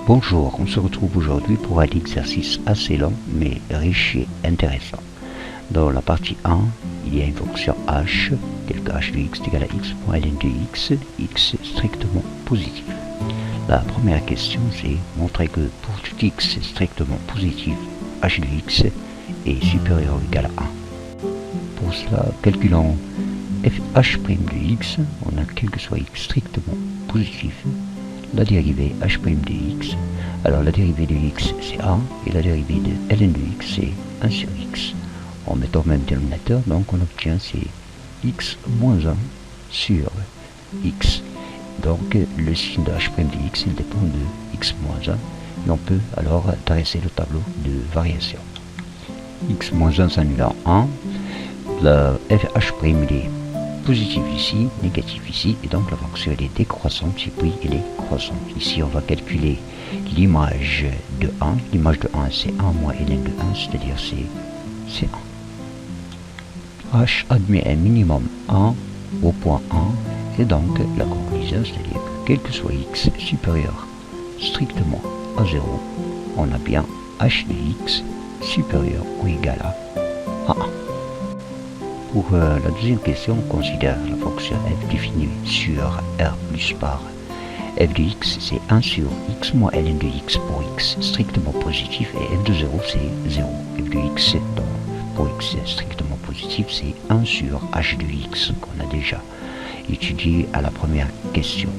Bonjour, on se retrouve aujourd'hui pour un exercice assez long mais riche et intéressant. Dans la partie 1, il y a une fonction h, telle que h de x est égal à x moins ln de x strictement positif. La première question c'est montrer que pour tout x strictement positif, h de x est supérieur ou égal à 1. Pour cela, calculons h' de x, on a quel que soit x strictement positif, la dérivée h' de x. Alors la dérivée de x c'est 1 et la dérivée de ln de x c'est 1 sur x. En mettant le même dénominateur, donc on obtient c'est x moins 1 sur x. Donc le signe de h' de x il dépend de x moins 1 et on peut alors dresser le tableau de variation. X moins 1 s'annule en 1, la h' il est positif ici, négatif ici, et donc la fonction elle est décroissante et puis elle est croissante. Ici on va calculer l'image de 1, l'image de 1 c'est 1 moins ln de 1, c'est-à-dire c'est 1. H admet un minimum 1 au point 1, et donc la conclusion c'est-à-dire que quel que soit x supérieur strictement à 0, on a bien h de x supérieur ou égal à 1. Pour la deuxième question, on considère la fonction f définie sur R plus par f de x, c'est 1 sur x moins ln de x pour x strictement positif, et f de 0 c'est 0. f de x pour x strictement positif, c'est 1 sur h de x qu'on a déjà étudié à la première question.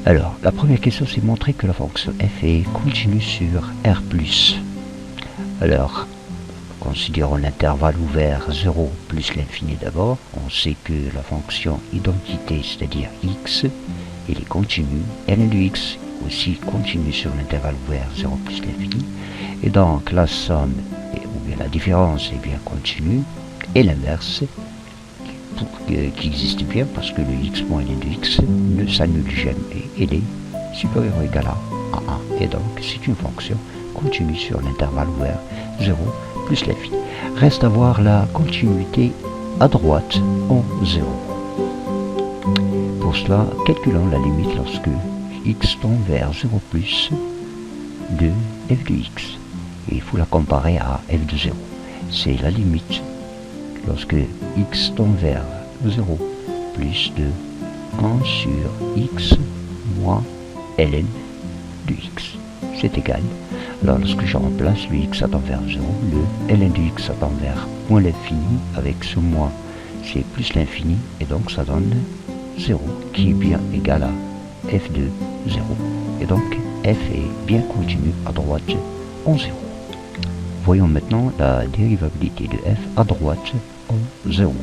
Alors, la première question c'est montrer que la fonction f est continue sur R plus. Alors, considérons l'intervalle ouvert 0 plus l'infini d'abord. On sait que la fonction identité, c'est-à-dire x, elle est continue. ln de x aussi continue sur l'intervalle ouvert 0 plus l'infini. Et donc la somme, ou bien la différence est bien continue. Et l'inverse, qui existe bien parce que le x moins ln de x ne s'annule jamais. Elle est supérieure ou égale à 1. Et donc c'est une fonction continue sur l'intervalle ouvert 0 plus l'infini. Reste à voir la continuité à droite en 0. Pour cela, calculons la limite lorsque x tend vers 0 plus de f de x. Et il faut la comparer à f de 0. C'est la limite lorsque x tend vers 0 plus de 1 sur x moins ln de x. C'est égal. Alors lorsque je remplace le x tend vers 0, le ln de x tend vers moins l'infini, avec ce moins c'est plus l'infini, et donc ça donne 0 qui est bien égal à f de 0. Et donc f est bien continu à droite en 0. Voyons maintenant la dérivabilité de f à droite en 0.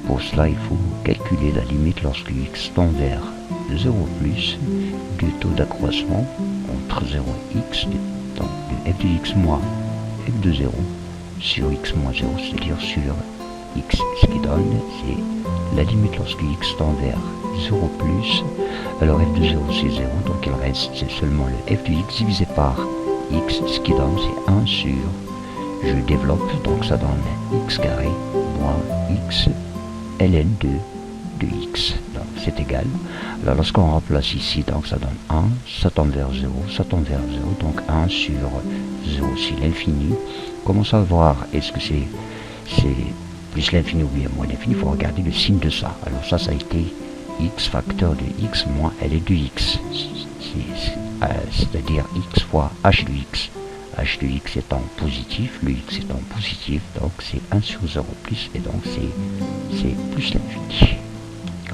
Pour cela il faut calculer la limite lorsque x tend vers 0 plus du taux d'accroissement entre 0 et x, donc de f de x moins f de 0 sur x moins 0, c'est-à-dire sur x. Ce qui donne, c'est la limite lorsque x tend vers 0 plus, alors f de 0 c'est 0, donc il reste seulement le f de x divisé par x, ce qui donne c'est 1 sur, je développe, donc ça donne x carré moins x ln de x, donc c'est égal. Alors lorsqu'on remplace ici, donc ça donne 1, ça tend vers 0, ça tend vers 0, donc 1 sur 0 c'est l'infini. Comment savoir est-ce que c'est plus l'infini ou bien moins l'infini? Il faut regarder le signe de ça. Alors ça a été x facteur de x moins ln de x, c'est-à-dire x fois h de x. h de x étant positif, le x étant positif, donc c'est 1 sur 0 plus, et donc c'est plus l'infini.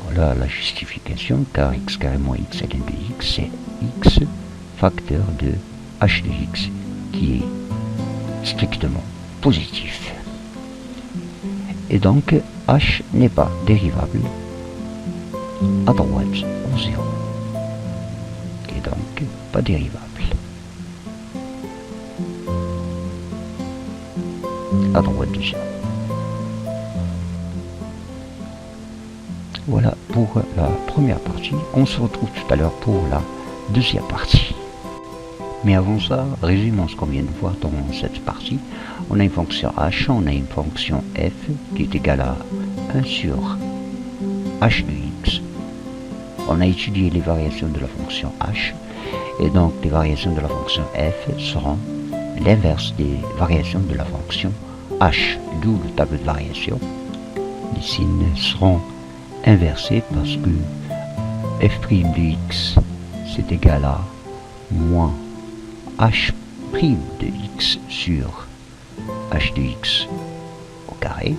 Voilà la justification, car x carré moins x ln de x, c'est x facteur de h de x, qui est strictement positif. Et donc, h n'est pas dérivable à droite en 0. Et donc, pas dérivable à droite de 0. Voilà pour la première partie. On se retrouve tout à l'heure pour la deuxième partie. Mais avant ça, résumons ce qu'on vient de voir dans cette partie. On a une fonction h, on a une fonction f qui est égale à 1 sur h de x. On a étudié les variations de la fonction h Et donc les variations de la fonction f seront l'inverse des variations de la fonction h, d'où le tableau de variation. Les signes seront inversés parce que f' de x c'est égal à moins h' de x sur h de x au carré.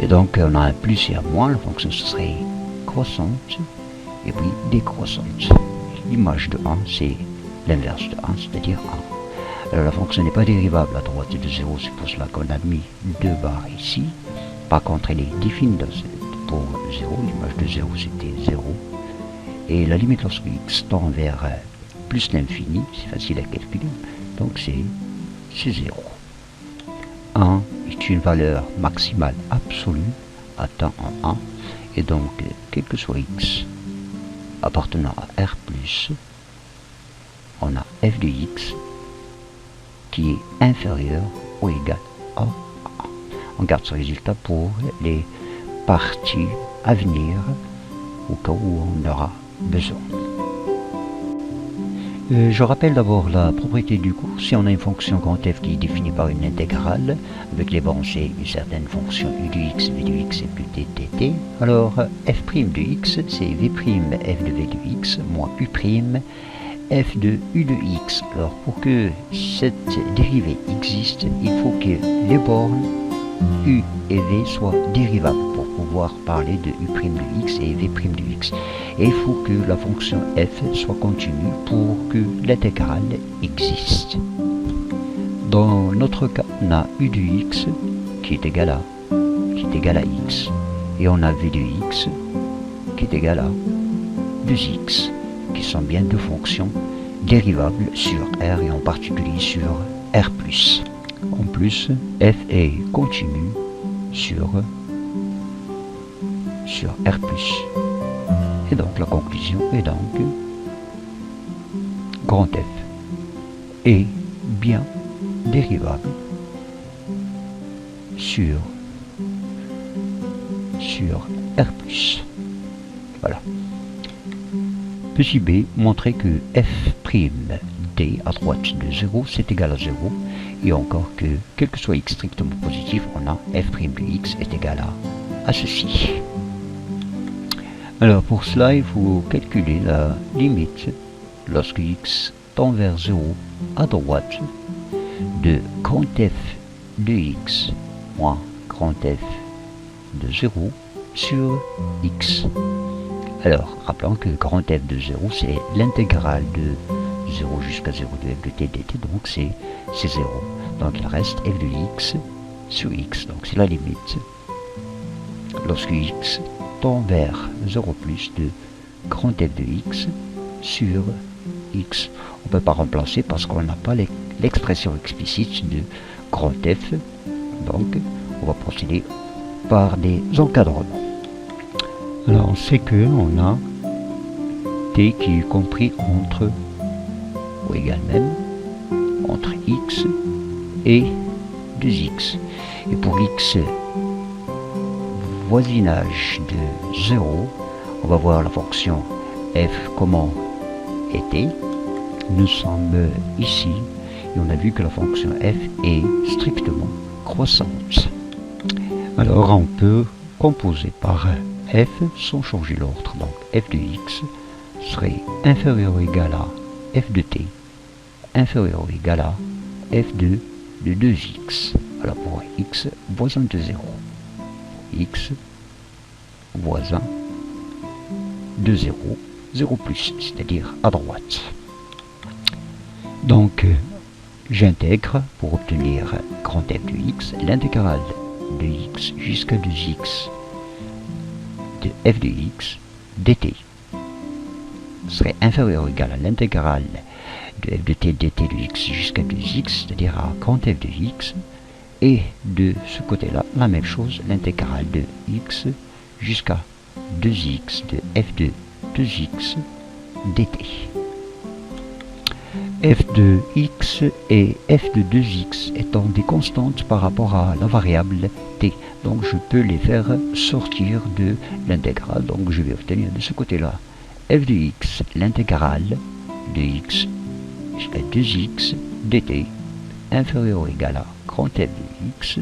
Et donc on a un plus et un moins, la fonction ce serait croissante et puis décroissante. L'image de 1 c'est l'inverse de 1, c'est-à-dire 1. Alors la fonction n'est pas dérivable à droite de 0, c'est pour cela qu'on a mis 2 barres ici. Par contre elle est définie pour 0, l'image de 0 c'était 0. Et la limite lorsque x tend vers plus l'infini, c'est facile à calculer, donc c'est 0. 1 est une valeur maximale absolue atteinte en 1, et donc quel que soit x appartenant à R+, on a f de x qui est inférieur ou égal à 1. On garde ce résultat pour les parties à venir au cas où on aura besoin. Je rappelle d'abord la propriété du cours. Si on a une fonction grand f qui est définie par une intégrale, avec les bornes c'est une certaine fonction u de x, v de x et plus dt, alors f' de x c'est v' f de v de x moins u' f de u de x. Alors pour que cette dérivée existe, il faut que les bornes u et v soient dérivables pour pouvoir parler de u' de x et v' de x. Et il faut que la fonction f soit continue pour que l'intégrale existe. Dans notre cas, on a u de x qui est égal à x, et on a v de x qui est égal à 2x, qui sont bien deux fonctions dérivables sur R et en particulier sur R+. En plus, f est continue sur R+. Et donc la conclusion est donc grand F est bien dérivable sur R+. Voilà. Petit b, montrer que f' d à droite de 0 c'est égal à 0, et encore que quel que soit x strictement positif, on a f' de x est égal à ceci. Alors pour cela, il faut calculer la limite lorsque x tend vers 0 à droite de grand f de x moins grand f de 0 sur x. Alors rappelons que grand f de 0 c'est l'intégrale de 0 jusqu'à 0 de f de t dt, donc c'est 0. Donc il reste f de x sur x, donc c'est la limite lorsque x tend vers 0 plus de grand f de x sur x. On ne peut pas remplacer parce qu'on n'a pas l'expression explicite de grand f, donc on va procéder par des encadrements. Alors on sait que on a t qui est compris entre ou égal même entre x et 2x, et pour x voisinage de 0, on va voir la fonction f comment était. Nous sommes ici et on a vu que la fonction f est strictement croissante. Alors on peut composer par f sans changer l'ordre, donc f de x serait inférieur ou égal à f de t inférieur ou égal à f de 2x. Alors pour x voisin de 0, x voisin de 0, 0 plus, c'est-à-dire à droite. Donc j'intègre pour obtenir grand f de x l'intégrale de x jusqu'à 2x de f de x dt serait inférieur ou égal à l'intégrale de f de t dt de x jusqu'à 2x, c'est-à-dire à grand f de x, et de ce côté-là, la même chose, l'intégrale de x jusqu'à 2x de f de 2x dt. f de x et f de 2x étant des constantes par rapport à la variable t, donc je peux les faire sortir de l'intégrale, donc je vais obtenir de ce côté-là f de x, l'intégrale de x jusqu'à 2x dt inférieur ou égal à grand f de x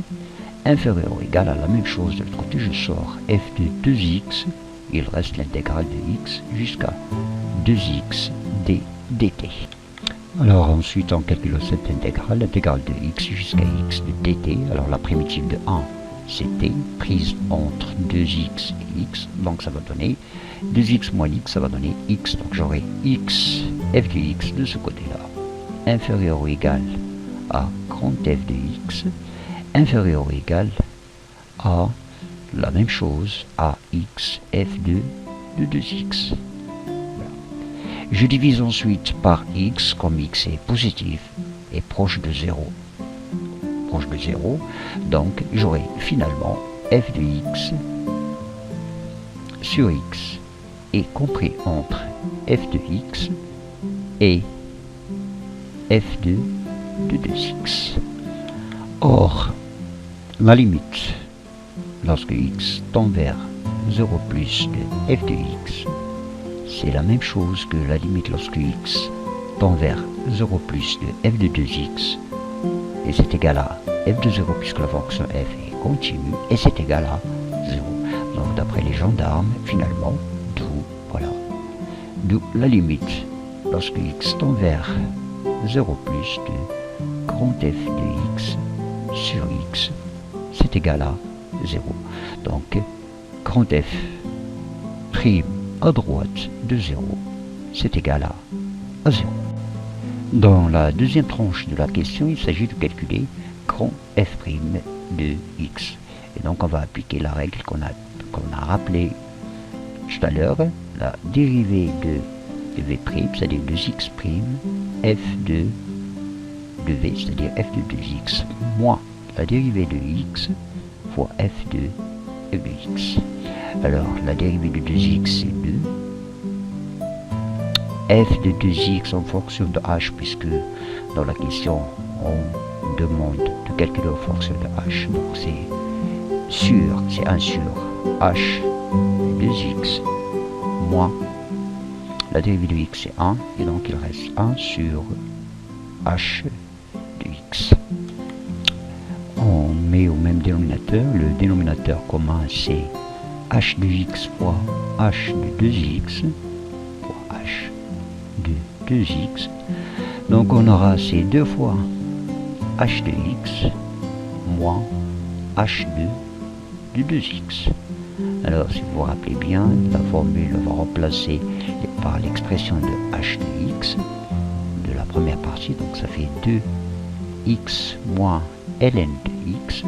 inférieur ou égal à la même chose de l'autre côté. Je sors f de 2x, il reste l'intégrale de x jusqu'à 2x dt. Alors ensuite on calcule cette intégrale, l'intégrale de x jusqu'à x de dt. Alors la primitive de 1 c'était prise entre 2x et x, donc ça va donner 2x moins x, ça va donner x, donc j'aurai x, f de x de ce côté-là, inférieur ou égal à grand f de x, inférieur ou égal à la même chose, à x, f de 2x. Voilà. Je divise ensuite par x, comme x est positif et proche de 0. Donc j'aurai finalement f de x sur x est compris entre f de x et f de 2x. Or, la limite, lorsque x tend vers 0 plus de f de x, c'est la même chose que la limite lorsque x tend vers 0 plus de f de 2x, et c'est égal à f de 0 puisque la fonction f est continue, et c'est égal à 0. Donc d'après les gendarmes, finalement, d'où la limite lorsque x tend vers 0 plus de grand f de x sur x, c'est égal à 0. Donc grand f prime à droite de 0, c'est égal à 0. Dans la deuxième tranche de la question, il s'agit de calculer grand f' de x. Et donc on va appliquer la règle qu'on a rappelée tout à l'heure, la dérivée de v', c'est-à-dire de x', f de v, c'est-à-dire f de 2x, moins la dérivée de x fois f de x. Alors la dérivée de 2x c'est 2. F de 2x en fonction de h, puisque dans la question on demande de calculer en fonction de h, donc c'est 1 sur h de 2x moins la dérivée de x c'est 1, et donc il reste 1 sur h de x. On met au même dénominateur, le dénominateur commun c'est h de x fois h de 2x fois h de 2x. Donc on aura ces 2 fois h de x moins h de 2x. Alors si vous vous rappelez bien, la formule va remplacer par l'expression de h de x de la première partie, donc ça fait 2x moins ln de x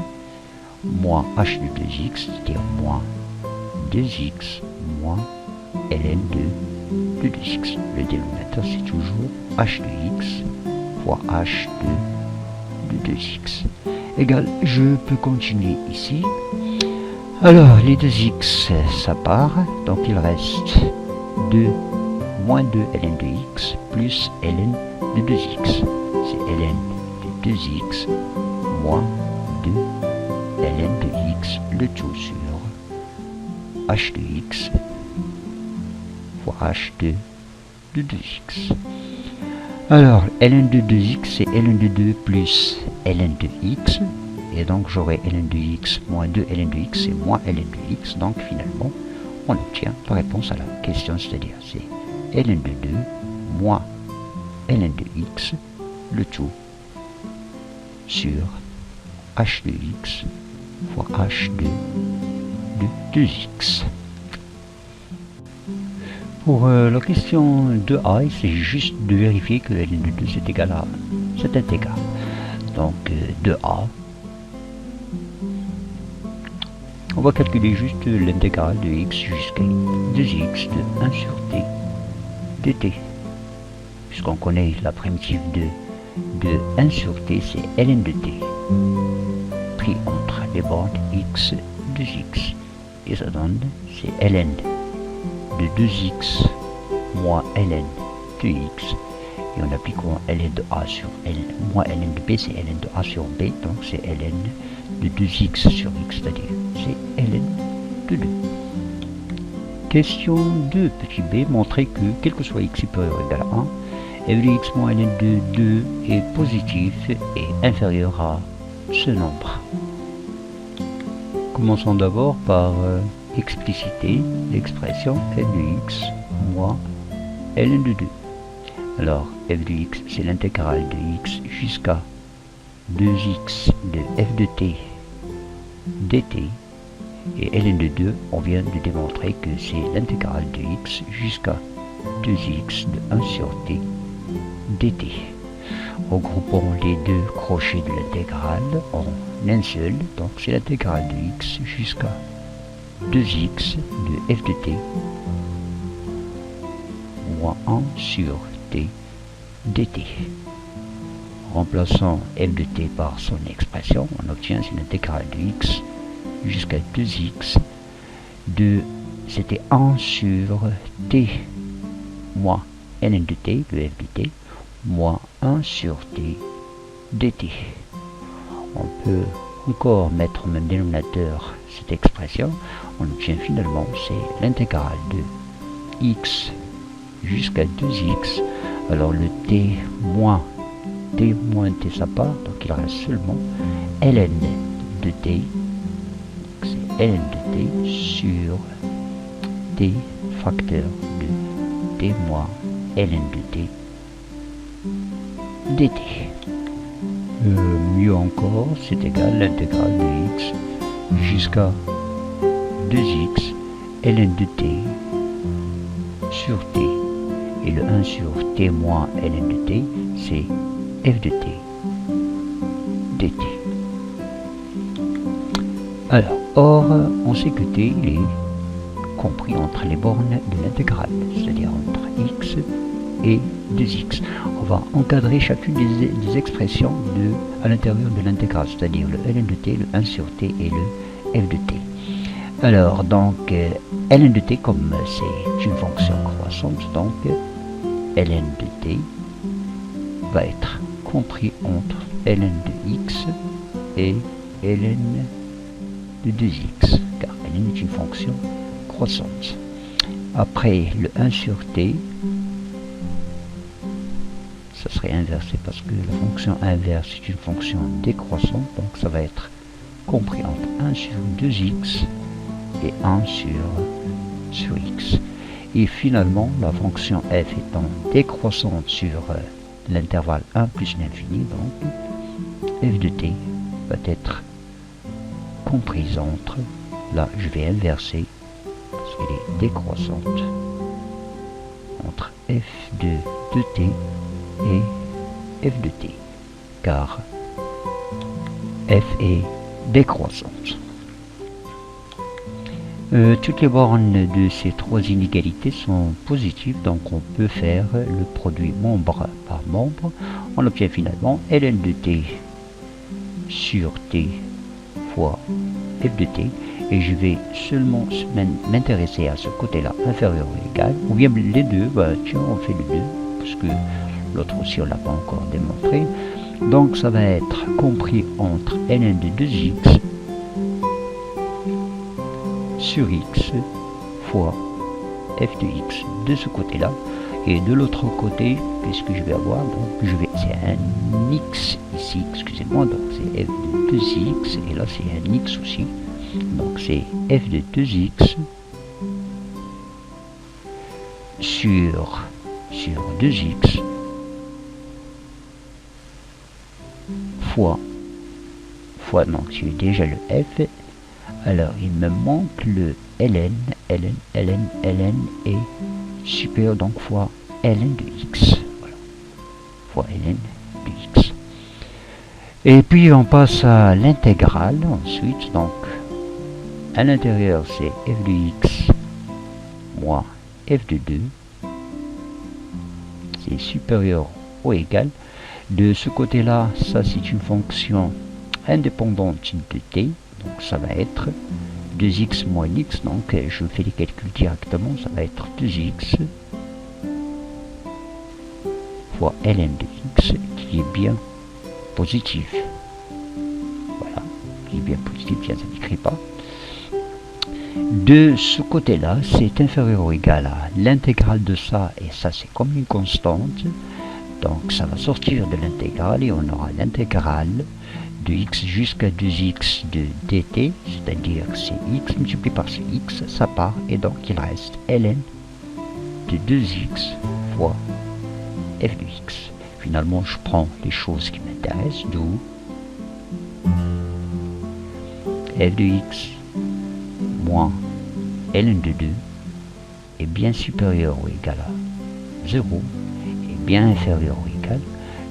moins h de 2x, c'est-à-dire moins 2x moins ln de 2x. Le dénominateur c'est toujours h de x fois h de 2x. Égal, je peux continuer ici. Alors les 2x ça part, donc il reste 2 moins 2 ln de x plus ln de 2x. C'est ln de 2x moins 2 ln de x, le tout sur h de x fois h de 2x. Alors ln de 2x c'est ln de 2 plus ln de x, et donc j'aurai ln de x moins 2 ln de x, c'est moins ln de x, donc finalement on obtient la réponse à la question, c'est-à-dire c'est ln de 2 moins ln de x, le tout sur h de x fois h de 2x. Pour la question 2a, il s'agit juste de vérifier que ln de 2 c'est égal à cet intégrale. Donc 2a, on va calculer juste l'intégrale de x jusqu'à 2x de 1 sur t dt. Puisqu'on connaît la primitive de 1 sur t, c'est ln de t pris entre les bornes x, 2x. Et ça donne, c'est ln de 2x moins ln de x. Et en appliquant ln de a sur l moins ln de b, c'est ln de a sur b, donc c'est ln de 2x sur x, c'est-à-dire c'est ln de 2. Question 2, petit b, montrer que, quel que soit x supérieur ou égal à 1, f de x moins ln de 2 est positif et inférieur à ce nombre. Commençons d'abord par expliciter l'expression f de x moins ln de 2. Alors, f de x, c'est l'intégrale de x jusqu'à 2x de f de t dt. Et ln de 2, on vient de démontrer que c'est l'intégrale de x jusqu'à 2x de 1 sur t dt. Regroupons les deux crochets de l'intégrale en un seul, donc c'est l'intégrale de x jusqu'à 2x de f de t moins 1 sur t dt. Remplaçant f de t par son expression, on obtient une intégrale de x jusqu'à 2x de, c'était 1 sur t moins ln de t, le f de t, moins 1 sur t dt. On peut encore mettre en même dénominateur cette expression, on obtient finalement c'est l'intégrale de x jusqu'à 2x, alors le t moins t ça part, donc il reste seulement ln de t, c'est ln de t sur t facteur de t moins ln de t dt. Mieux encore, c'est égal à l'intégrale de x jusqu'à 2x ln de t sur t, et le 1 sur t moins ln de t, c'est f de t dt. Alors, or, on sait que t il est compris entre les bornes de l'intégrale, c'est-à-dire entre x et 2x. On va encadrer chacune des expressions à l'intérieur de l'intégrale, c'est-à-dire le ln de t, le 1 sur t et le f de t. Alors, donc, ln de t, comme c'est une fonction croissante, donc ln de t va être compris entre ln de x et ln de 2x, car ln est une fonction croissante. Après, le 1 sur t, ça serait inversé parce que la fonction inverse est une fonction décroissante, donc ça va être compris entre 1 sur 2x et 1 sur x. Et finalement, la fonction f étant décroissante sur l'intervalle 1 plus l'infini, donc f de t va être comprise entre, là je vais inverser, parce qu'elle est décroissante, entre f de t et f de t, car f est décroissante. Toutes les bornes de ces trois inégalités sont positives, donc on peut faire le produit membre par membre. On obtient finalement ln de t sur t fois f de t, et je vais seulement m'intéresser à ce côté-là, inférieur ou égal, ou bien les deux, tiens, on fait les deux, parce que l'autre aussi on l'a pas encore démontré. Donc ça va être compris entre ln de 2x sur x fois f de x de ce côté-là, et de l'autre côté, qu'est-ce que je vais avoir? Donc c'est un x ici, excusez-moi, donc c'est f de 2x, et là c'est un x aussi, donc c'est f de 2x sur 2x fois, donc j'ai déjà le f, alors il me manque le ln est supérieur, donc fois ln de x, voilà, fois ln de x. Et puis on passe à l'intégrale ensuite, donc à l'intérieur c'est f de x moins f de 2, c'est supérieur ou égal. De ce côté-là, ça c'est une fonction indépendante de t, donc ça va être 2x moins x, donc je fais les calculs directement, ça va être 2x fois ln de x, qui est bien positif. Voilà, qui est bien positif, bien ça n'écrit pas. De ce côté-là, c'est inférieur ou égal à l'intégrale de ça, et ça c'est comme une constante. Donc ça va sortir de l'intégrale et on aura l'intégrale de x jusqu'à 2x de dt, c'est-à-dire c'est x multiplié par ce x, ça part, et donc il reste ln de 2x fois f de x. Finalement, je prends les choses qui m'intéressent, d'où f de x moins ln de 2 est bien supérieur ou égal à 0 et bien inférieur ou égal.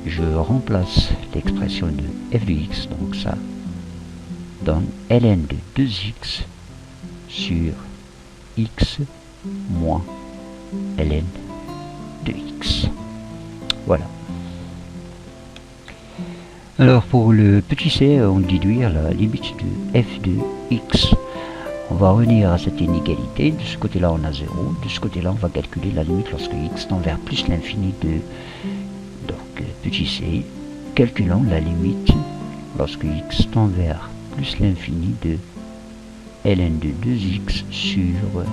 Je remplace l'expression de f de x, donc ça donne ln de 2x sur x moins ln de x. Voilà. Alors pour le petit c, on déduit la limite de f de x. On va revenir à cette inégalité. De ce côté-là, on a 0. De ce côté-là, on va calculer la limite lorsque x tend vers plus l'infini de... Donc, petit c, calculons la limite lorsque x tend vers plus l'infini de ln de 2x sur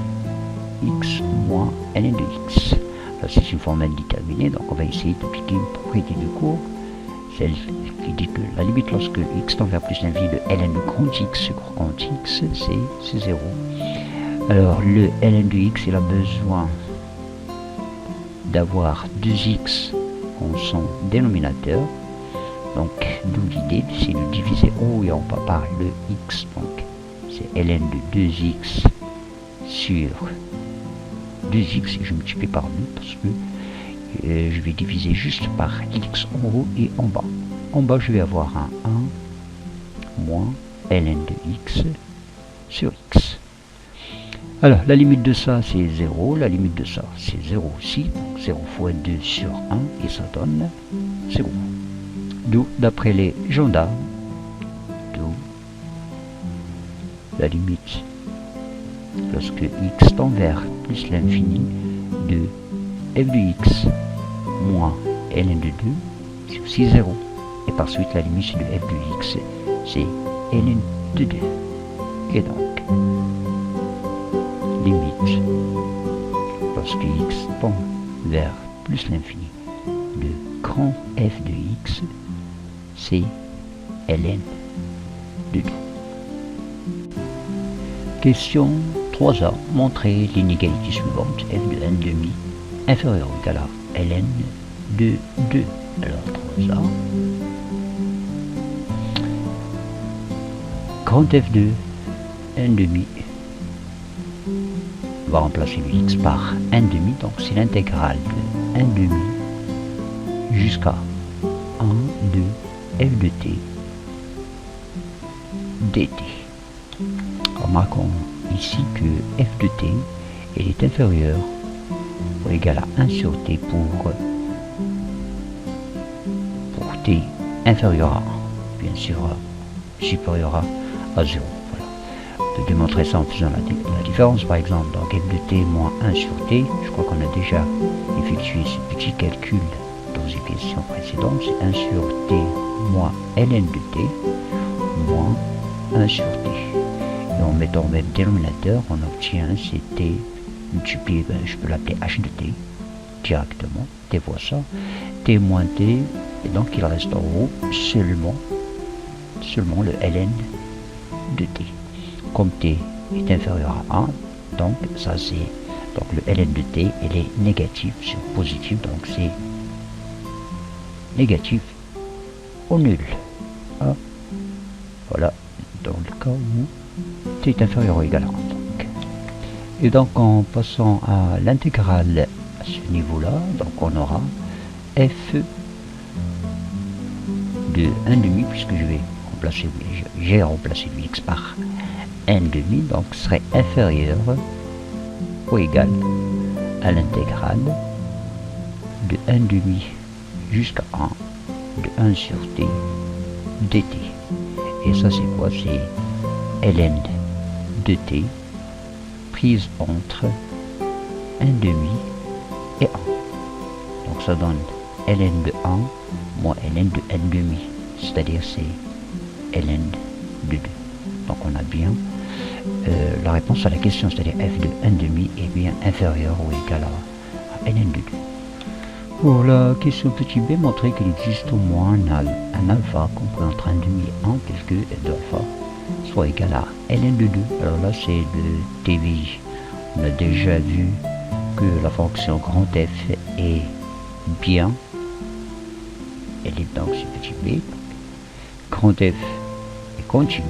x moins ln de x. C'est une formule déterminée, donc on va essayer d'appliquer une propriété de cours, celle qui dit que la limite lorsque x tend vers plus l'infini de ln de grand x sur grand x, c'est 0. Alors le ln de x, il a besoin d'avoir 2x en son dénominateur, donc d'où l'idée c'est de diviser en haut et en bas par le x, donc c'est ln de 2x sur 2x et je multiplie par 2 parce que je vais diviser juste par x en haut et en bas. En bas, je vais avoir un 1 moins ln de x sur x. Alors, la limite de ça, c'est 0. La limite de ça, c'est 0 aussi. Donc, 0 fois 2 sur 1 et ça donne 0. D'où, d'après les gendarmes, d'où la limite lorsque x tend vers plus l'infini de f de x moins ln de 2, c'est aussi 0. Et par suite, la limite de f de x, c'est ln de 2. Et donc, limite lorsque x tend vers plus l'infini de grand f de x, c'est ln de 2. Question 3a. Montrez l'inégalité suivante, f de n demi inférieur ou égal à ln de 2. Alors 3a. Grand f de n demi, on va remplacer le x par n demi, donc c'est l'intégrale de n demi jusqu'à 1 de f de t dt. Remarquons ici que f de t est inférieur ou égal à 1 sur t pour t inférieur à 1, bien sûr supérieur à 0. Voilà. On peut démontrer ça en faisant la différence, par exemple. Donc f de t moins 1 sur t, je crois qu'on a déjà effectué ce petit calcul dans les questions précédentes, c'est 1 sur t moins ln de t moins 1 sur t. Et en mettant le même dénominateur, on obtient c'est t multiplié, je peux l'appeler h de t directement, t fois ça, t moins t, et donc il reste en haut seulement le ln de t. Comme t est inférieur à 1, donc ça c'est, donc le ln de t, il est négatif sur positif, donc c'est négatif au nul. Ah, voilà, dans le cas où t est inférieur ou égal à 1. Et donc en passant à l'intégrale à ce niveau-là, donc on aura f de 1 demi, puisque j'ai remplacé le x par 1 demi, donc serait inférieur ou égal à l'intégrale de 1 demi jusqu'à 1 de 1 sur t dt. Et ça c'est quoi? C'est ln de t prise entre 1 demi et 1. Donc ça donne ln de 1 moins ln de 1 demi, c'est-à-dire c'est ln de 2. Donc on a bien la réponse à la question, c'est-à-dire f de 1,5 est bien inférieur ou égal à ln de 2. Pour la question petit b, montrer qu'il existe au moins un alpha compris entre 1,5 et 1 tel que f de alpha soit égal à ln de 2. Alors là c'est le TVI. On a déjà vu que la fonction grand F est bien, elle est donc c'est petit b, grand F est continu,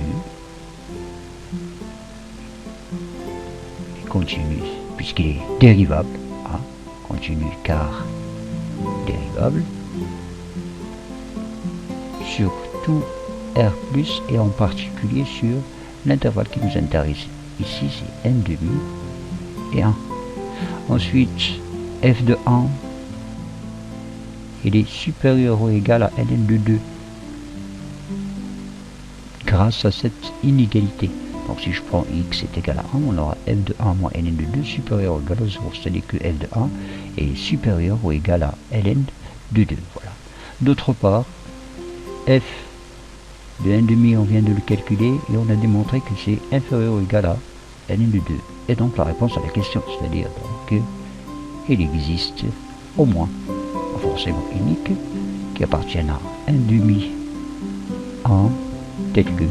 puisqu'il est dérivable, continu car dérivable, sur tout R+, et en particulier sur l'intervalle qui nous intéresse. Ici c'est n,5 et 1. Ensuite, f de 1, il est supérieur ou égal à ln de 2, grâce à cette inégalité. Donc si je prends x est égal à 1, on aura f de 1 moins ln de 2 supérieur ou égal à 0, c'est-à-dire que f de 1 est supérieur ou égal à ln de 2. Voilà. D'autre part, f de 1,5, on vient de le calculer et on a démontré que c'est inférieur ou égal à ln de 2. Et donc la réponse à la question, c'est-à-dire qu'il existe au moins un forcément unique qui appartient à 1,5 1 tel que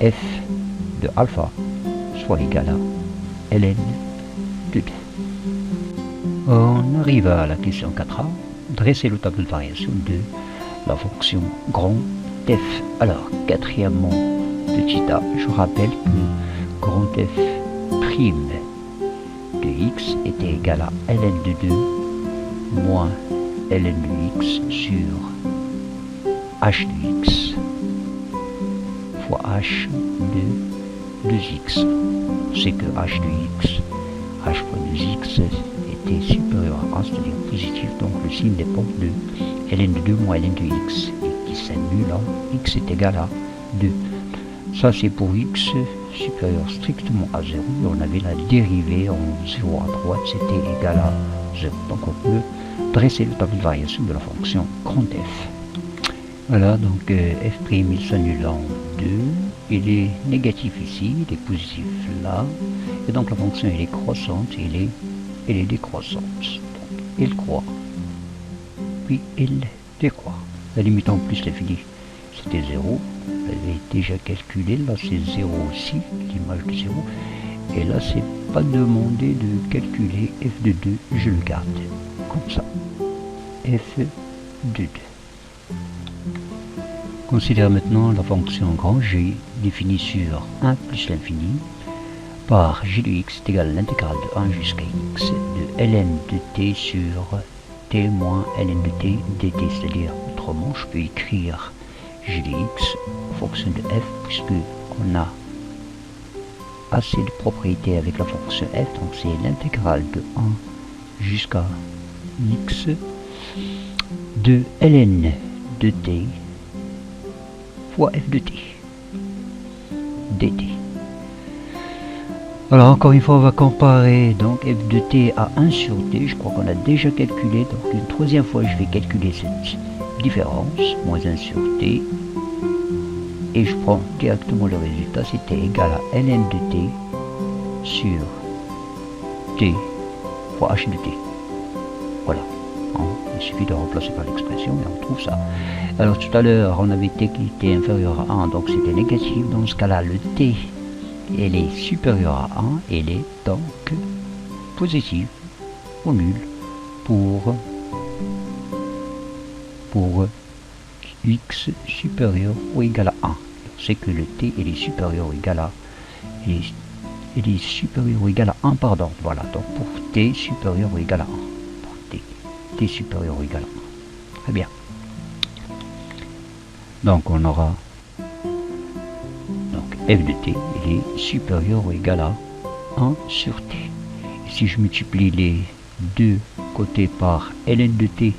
f de alpha soit égal à ln de 2. On arrive à la question 4a, dresser le tableau de variation de la fonction grand f. Alors, quatrièmement, petit a, je rappelle que grand f prime de x était égal à ln de 2 moins ln de x sur h de x fois h de 2x. C'est que h de x, h fois 2x était supérieur à 1, c'est-à-dire positif, donc le signe dépend de ln de 2 moins ln de x, et qui s'annule là, x est égal à 2. Ça c'est pour x supérieur strictement à 0, et on avait la dérivée en 0 à droite, c'était égal à 0. Donc on peut dresser le tableau de variation de la fonction grand f. Voilà, donc f' il s'annule en 2, il est négatif ici, il est positif là, et donc la fonction elle est croissante, elle est décroissante. Donc elle croît, puis elle décroît. La limite en plus l'infini, c'était 0, j'avais déjà calculé, là c'est 0 aussi, l'image de 0, et là c'est pas demandé de calculer f de 2, je le garde comme ça, f de 2. Considère maintenant la fonction grand G définie sur 1 plus l'infini par g de x est égal à l'intégrale de 1 jusqu'à x de ln de t sur t moins ln de t dt, c'est-à-dire autrement je peux écrire g de x en fonction de f puisque on a assez de propriétés avec la fonction f, donc c'est l'intégrale de 1 jusqu'à x de ln de t fois f de t dt. Alors encore une fois on va comparer donc f de t à 1 sur t, je crois qu'on a déjà calculé, donc une troisième fois je vais calculer cette différence, moins 1 sur t, et je prends directement le résultat, c'était égal à ln de t sur t fois h de t. Voilà. Il suffit de remplacer par l'expression et on trouve ça. Alors tout à l'heure on avait t qui était inférieur à 1, donc c'était négatif. Dans ce cas là le t elle est supérieure à 1, elle est donc positive ou nulle pour x supérieur ou égal à 1. C'est que le t elle est supérieur ou égal à elle est supérieur ou égal à 1, pardon. Voilà, donc pour t supérieur ou égal à 1. Pour t supérieur ou égal à 1. Très bien. Donc on aura donc f de t il est supérieur ou égal à 1 sur t. Et si je multiplie les deux côtés par ln de t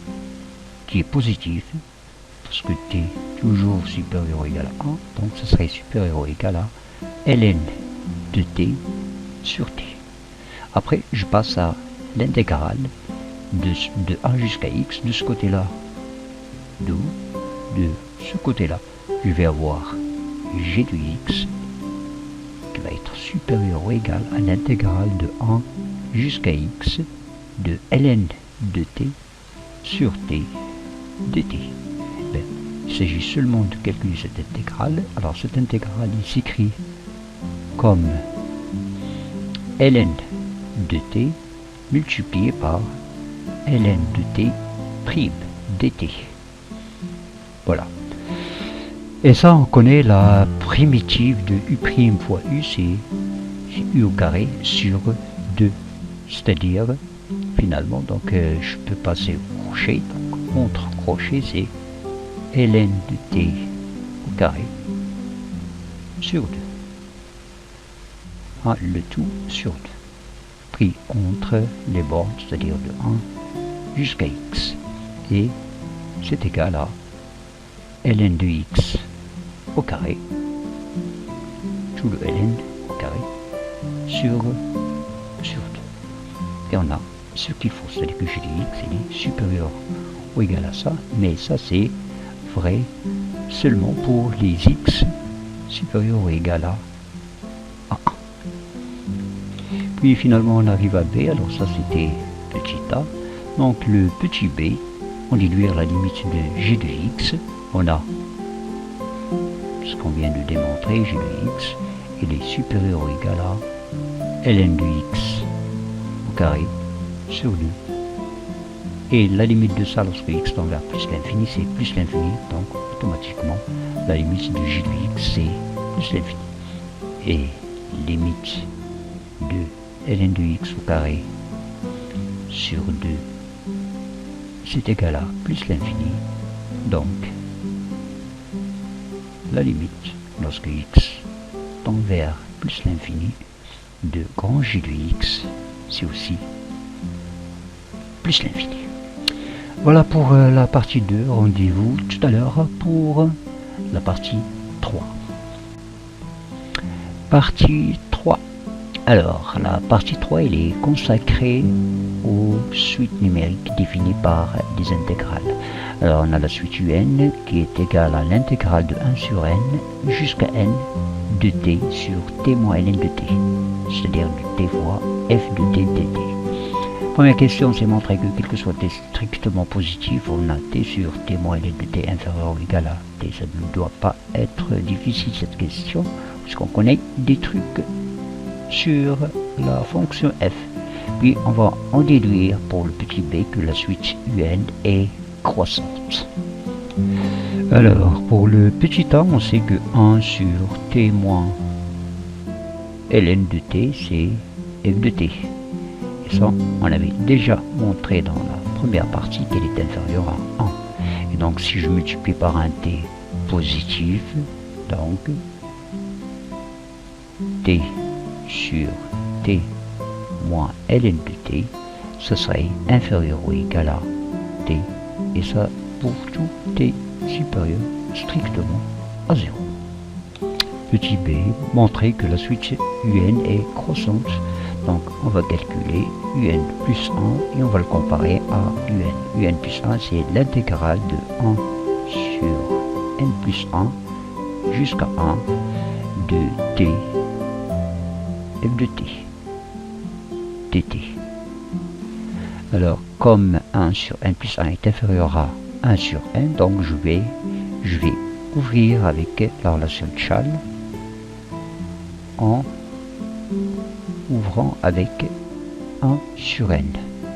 qui est positif, parce que t est toujours supérieur ou égal à 1, donc ce serait supérieur ou égal à ln de t sur t. Après je passe à l'intégrale de 1 jusqu'à x de ce côté là, de ce côté là je vais avoir g de x qui va être supérieur ou égal à l'intégrale de 1 jusqu'à x de ln de t sur t dt. Il s'agit seulement de calculer cette intégrale. Alors cette intégrale, il s'écrit comme ln de t multiplié par ln de t prime dt. Voilà. Et ça, on connaît la primitive de u' fois u, c'est u au carré sur 2. C'est-à-dire, finalement, donc je peux passer au crochet. Donc contre crochet, c'est ln de t au carré sur 2. Ah, le tout sur 2. Pris entre les bornes, c'est-à-dire de 1 jusqu'à x. Et c'est égal à ln de x au carré, tout le ln au carré, sur 2. Et on a ce qu'il faut, c'est-à-dire que g de x est supérieur ou égal à ça, mais ça c'est vrai seulement pour les x supérieurs ou égal à 1. Puis finalement on arrive à b, alors ça c'était petit a, donc le petit b, on déduire la limite de g de x, on a ce qu'on vient de démontrer, g de x, il est supérieur ou égal à ln de x au carré sur 2. Et la limite de ça, lorsque x tend vers plus l'infini, c'est plus l'infini, donc automatiquement, la limite de g de x, c'est plus l'infini. Et limite de ln de x au carré sur 2, c'est égal à plus l'infini, donc la limite, lorsque x tend vers plus l'infini, de grand g de x, c'est aussi plus l'infini. Voilà pour la partie 2, rendez-vous tout à l'heure pour la partie 3. Partie 3. Alors, la partie 3, elle est consacrée aux suites numériques définies par des intégrales. Alors, on a la suite un qui est égale à l'intégrale de 1 sur n jusqu'à n de t sur t moins ln de t, c'est-à-dire de t fois f de t dt. Première question, c'est montrer que quel que soit t strictement positif, on a t sur t moins ln de t inférieur ou égal à t. Ça ne doit pas être difficile cette question, puisqu'on connaît des trucs sur la fonction f. Puis on va en déduire pour le petit b que la suite un est croissante. Alors pour le petit a, on sait que 1 sur t moins ln de t, c'est f de t. Et ça, on avait déjà montré dans la première partie qu'elle est inférieure à 1. Et donc si je multiplie par un t positif, donc t sur t moins ln de t, ce serait inférieur ou égal à t, et ça pour tout t supérieur strictement à 0. Petit b, montrer que la suite un est croissante, donc on va calculer un plus 1 et on va le comparer à un. Un plus 1, c'est l'intégrale de 1 sur n plus 1 jusqu'à 1 de t f de t dt. Alors comme 1 sur n plus 1 est inférieur à 1 sur n, donc je vais ouvrir avec la relation de Chasles en ouvrant avec 1 sur n.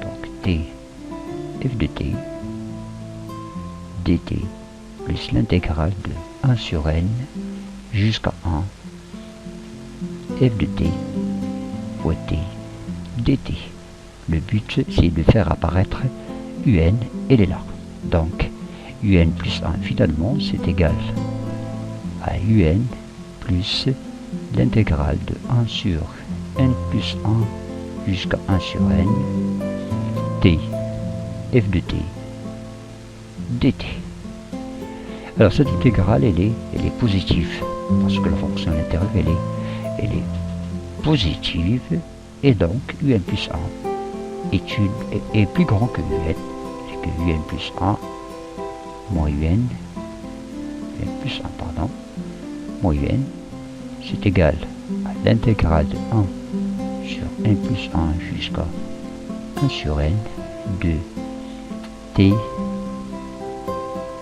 Donc t f de t dt plus l'intégrale de 1 sur n jusqu'à 1 f de t fois t dt. Le but, c'est de faire apparaître un, elle est là. Donc, un plus 1, finalement, c'est égal à un plus l'intégrale de 1 sur n plus 1 jusqu'à 1 sur n, t, f de t, dt. Alors, cette intégrale, elle est positive, parce que la fonction à l'intérieur, elle est positive, et donc, un plus 1 est plus grand que un, c'est que un plus 1 moins un plus 1, pardon, mon un, c'est égal à l'intégrale de 1 sur n plus 1 jusqu'à 1 sur n de t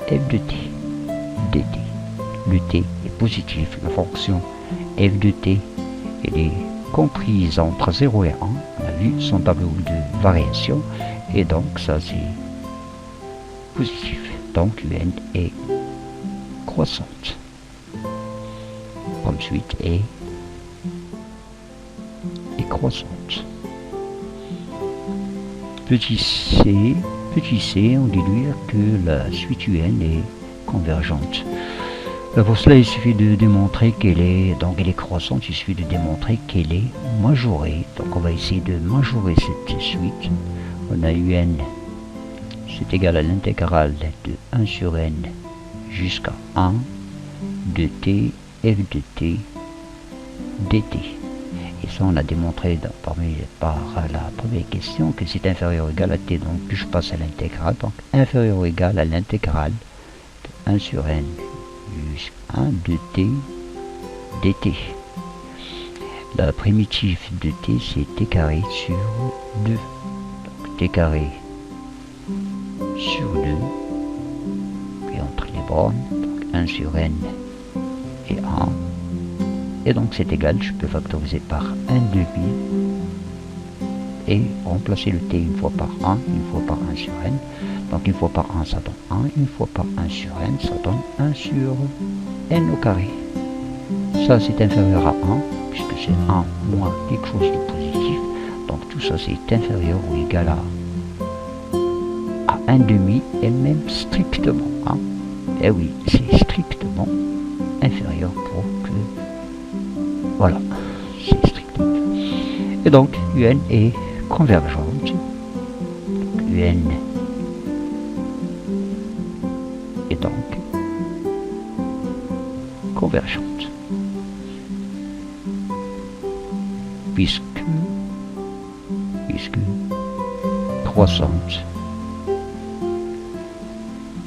f de t dt. Le t est positif, la fonction f de t elle est comprise entre 0 et 1. On a vu son tableau de variation et donc ça c'est positif. Donc un est croissante. Ensuite est croissante. Petit c, on déduit que la suite un est convergente. Pour cela, il suffit de démontrer qu'elle est, donc elle est croissante, il suffit de démontrer qu'elle est majorée. Donc on va essayer de majorer cette suite. On a un, c'est égal à l'intégrale de 1 sur n jusqu'à 1 de t f de t dt. Et ça, on a démontré par la première question que c'est inférieur ou égal à t. Donc je passe à l'intégrale. Donc inférieur ou égal à l'intégrale de 1 sur n jusqu'à 1 de t dt. La primitive de t, c'est t carré sur 2. Donc t carré sur 2. Puis entre les bornes, donc 1 sur n et 1. Et donc c'est égal, je peux factoriser par 1 demi et remplacer le t une fois par 1, une fois par 1 sur n. Donc une fois par 1 ça donne 1, une fois par 1 sur n ça donne 1 sur n au carré. Ça c'est inférieur à 1 puisque c'est 1 moins quelque chose de positif. Donc tout ça c'est inférieur ou égal à 1 demi et même strictement. Et oui, c'est strictement inférieur pour que... Voilà, c'est strictement. Et donc un est convergente. Donc, un est donc convergente. Puisque croissante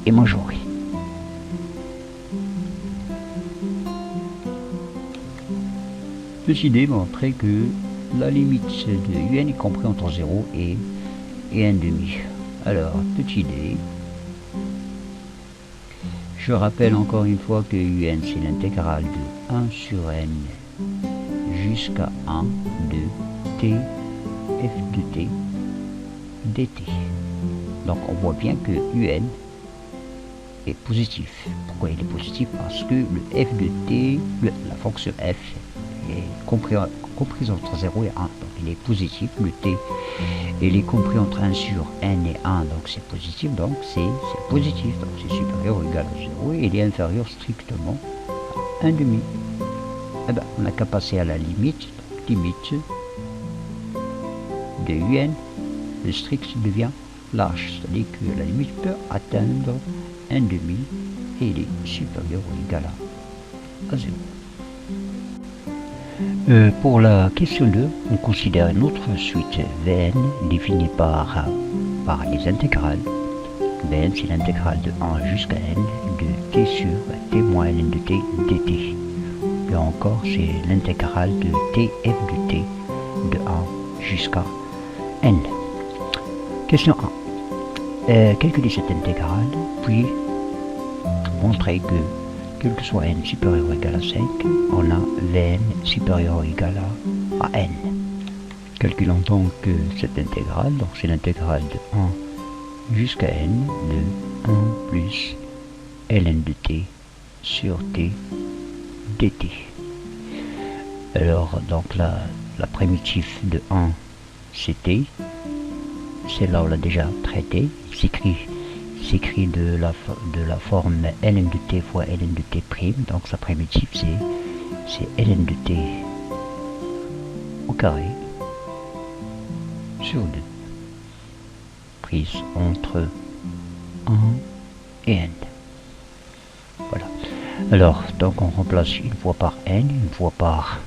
et majorée. Ceci démontrer que la limite de un est compris entre 0 et 1 demi. Alors, petit d. Je rappelle encore une fois que un c'est l'intégrale de 1 sur n jusqu'à 1 de t f de t dt. Donc on voit bien que un est positif. Pourquoi il est positif? Parce que le f de t, la fonction f est comprise entre 0 et 1. Donc il est positif. Le t il est compris entre 1 sur n et 1. Donc c'est positif. Donc c'est positif. Donc c'est supérieur ou égal à 0. Et il est inférieur strictement à 1 demi. Eh ben, on n'a qu'à passer à la limite. Donc, limite de un, le strict devient large. C'est-à-dire que la limite peut atteindre 1 demi et il est supérieur ou égal à 0. Pour la question 2, on considère une autre suite Vn définie par les intégrales. Vn c'est l'intégrale de 1 jusqu'à n de t sur t moins n de t dt. Et encore c'est l'intégrale de t f de t de 1 jusqu'à n. Question 1. Calculer cette intégrale, puis montrer que quel que soit n supérieur ou égal à 5, on a Vn supérieur ou égal à n. Calculons donc cette intégrale, donc c'est l'intégrale de 1 jusqu'à n de 1 plus ln de t sur t dt. Alors donc la primitive de 1 c'est t, celle-là on l'a déjà traité, s'écrit de la forme ln de t fois ln de t prime, donc sa primitive c'est ln de t au carré sur 2 prise entre 1 et n. Voilà. Alors donc on remplace une fois par n, une fois par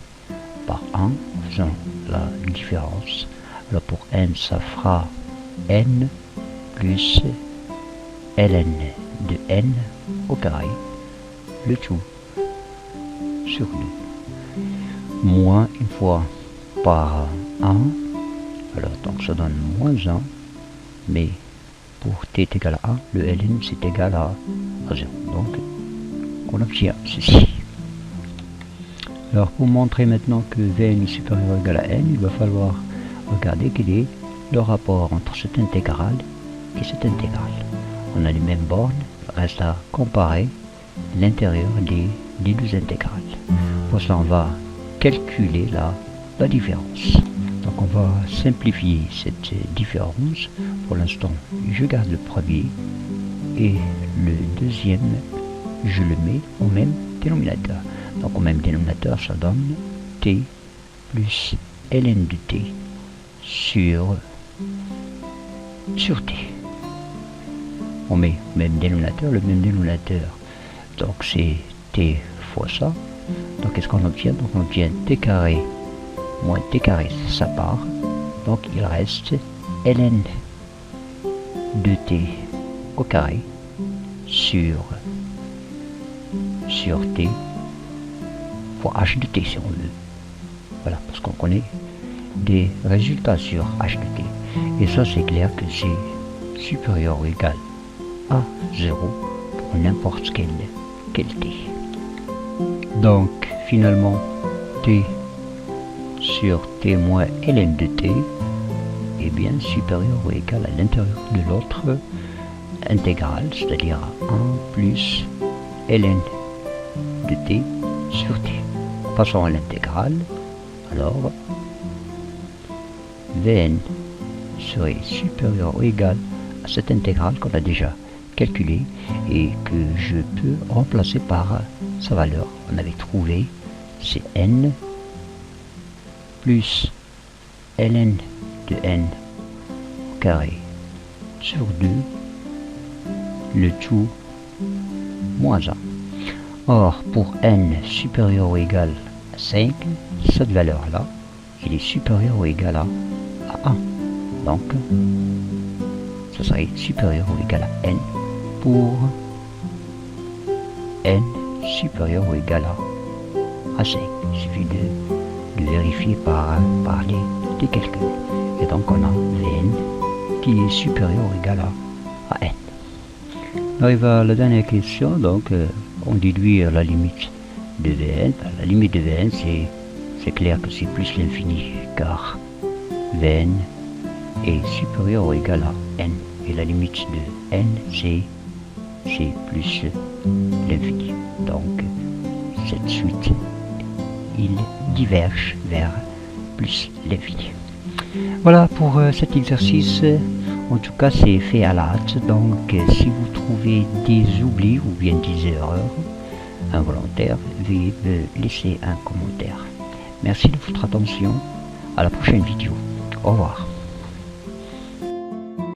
1 en faisant la différence. Alors pour n ça fera n plus ln de n au carré, le tout sur 2. Moins une fois par 1, alors donc ça donne moins 1, mais pour t est égal à 1, le ln c'est égal à 0. Donc on obtient ceci. Alors pour montrer maintenant que Vn est supérieur ou égal à n, il va falloir regarder quel est le rapport entre cette intégrale et cette intégrale. On a les mêmes bornes, reste à comparer l'intérieur des deux intégrales. Pour cela on va calculer la différence. Donc on va simplifier cette différence. Pour l'instant je garde le premier et le deuxième je le mets au même dénominateur. Donc au même dénominateur ça donne t plus ln de t sur t. On met au même dénominateur, le même dénominateur. Donc c'est t fois ça. Donc qu'est-ce qu'on obtient? Donc on obtient t carré moins t carré, ça part. Donc il reste ln de t au carré sur t fois h de t si on veut. Voilà, parce qu'on connaît des résultats sur h de t. Et ça c'est clair que c'est supérieur ou égal à 0 pour n'importe quel t. Donc finalement t sur t moins ln de t est bien supérieur ou égal à l'intérieur de l'autre intégrale, c'est-à-dire à 1 plus ln de t sur t. Passons à l'intégrale. Alors Vn serait supérieur ou égal à cette intégrale qu'on a déjà calculée et que je peux remplacer par sa valeur. On avait trouvé c'est n plus ln de n au carré sur 2, le tout moins 1. Or, pour n supérieur ou égal à 5, cette valeur-là, il est supérieur ou égal à 1. Donc, ce serait supérieur ou égal à n pour n supérieur ou égal à 5. Il suffit de vérifier par les calculs. Et donc, on a Vn qui est supérieur ou égal à n. On arrive à la dernière question. Donc, on déduit la limite de Vn. La limite de Vn, c'est clair que c'est plus l'infini, car Vn est supérieur ou égal à n. Et la limite de n, c'est plus l'infini. Donc, cette suite, il diverge vers plus l'infini. Voilà pour cet exercice. En tout cas, c'est fait à la hâte. Donc, si vous trouvez des oublis ou bien des erreurs involontaires, veuillez me laisser un commentaire. Merci de votre attention. À la prochaine vidéo. Au revoir.